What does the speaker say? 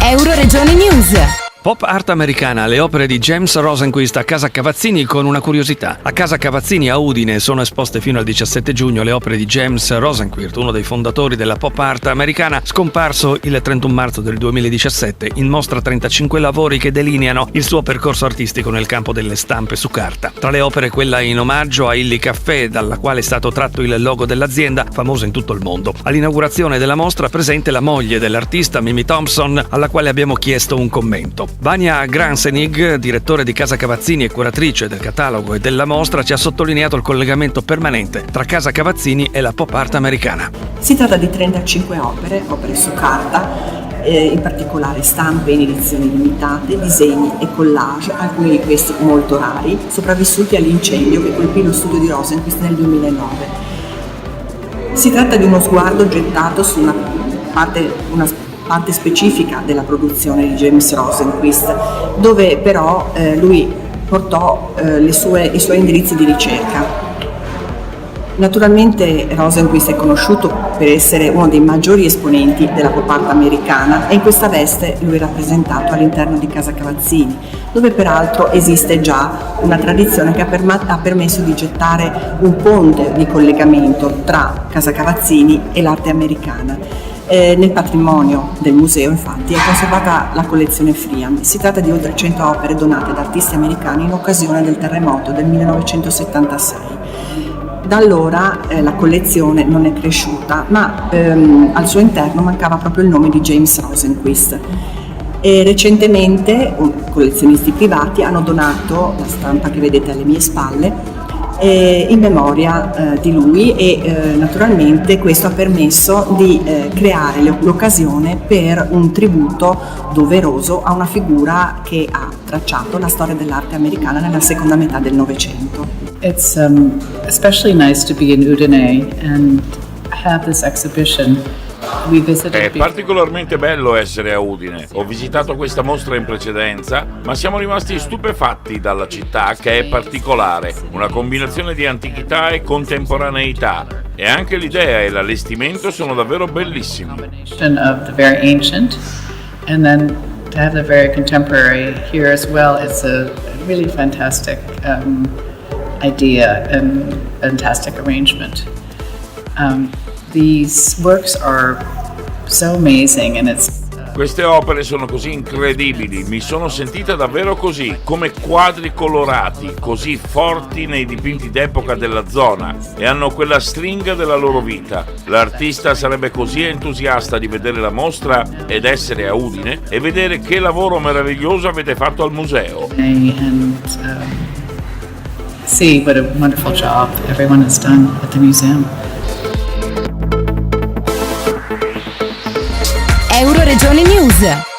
Euroregioni News. Pop art americana, le opere di James Rosenquist a Casa Cavazzini con una curiosità. A Casa Cavazzini a Udine sono esposte fino al 17 giugno le opere di James Rosenquist, uno dei fondatori della pop art americana, scomparso il 31 marzo del 2017. In mostra 35 lavori che delineano il suo percorso artistico nel campo delle stampe su carta. Tra le opere quella in omaggio a Illy Caffè, dalla quale è stato tratto il logo dell'azienda, famosa in tutto il mondo. All'inaugurazione della mostra presente la moglie dell'artista, Mimi Thompson, alla quale abbiamo chiesto un commento. Vania Gransenig, direttore di Casa Cavazzini e curatrice del catalogo e della mostra, ci ha sottolineato il collegamento permanente tra Casa Cavazzini e la pop art americana. Si tratta di 35 opere su carta, in particolare stampe in edizioni limitate, disegni e collage, alcuni di questi molto rari, sopravvissuti all'incendio che colpì lo studio di Rosenquist nel 2009. Si tratta di uno sguardo gettato su una parte specifica della produzione di James Rosenquist, dove però lui portò i suoi indirizzi di ricerca. Naturalmente Rosenquist è conosciuto per essere uno dei maggiori esponenti della pop art americana e in questa veste lui è rappresentato all'interno di Casa Cavazzini, dove peraltro esiste già una tradizione che ha permesso di gettare un ponte di collegamento tra Casa Cavazzini e l'arte americana. Nel patrimonio del museo infatti è conservata la collezione Friam. Si tratta di oltre 100 opere donate da artisti americani in occasione del terremoto del 1976. Da allora la collezione non è cresciuta, ma al suo interno mancava proprio il nome di James Rosenquist. E recentemente collezionisti privati hanno donato la stampa che vedete alle mie spalle in memoria di lui e naturalmente questo ha permesso di creare l'occasione per un tributo doveroso a una figura che ha tracciato la storia dell'arte americana nella seconda metà del Novecento. It's especially nice to be in Udine and have this exhibition. È particolarmente bello essere a Udine. Ho visitato questa mostra in precedenza, ma siamo rimasti stupefatti dalla città che è particolare, una combinazione di antichità e contemporaneità. E anche l'idea e l'allestimento sono davvero bellissimi. Of the very ancient and then to have the very contemporary here as well, it's a really fantastic idea and fantastic arrangement. These works are so amazing and Queste opere sono così incredibili, mi sono sentita davvero così, come quadri colorati, così forti nei dipinti d'epoca della zona e hanno quella stringa della loro vita. L'artista sarebbe così entusiasta di vedere la mostra ed essere a Udine e vedere che lavoro meraviglioso avete fatto al museo. See what a wonderful job everyone has done at the museum. Euroregioni News.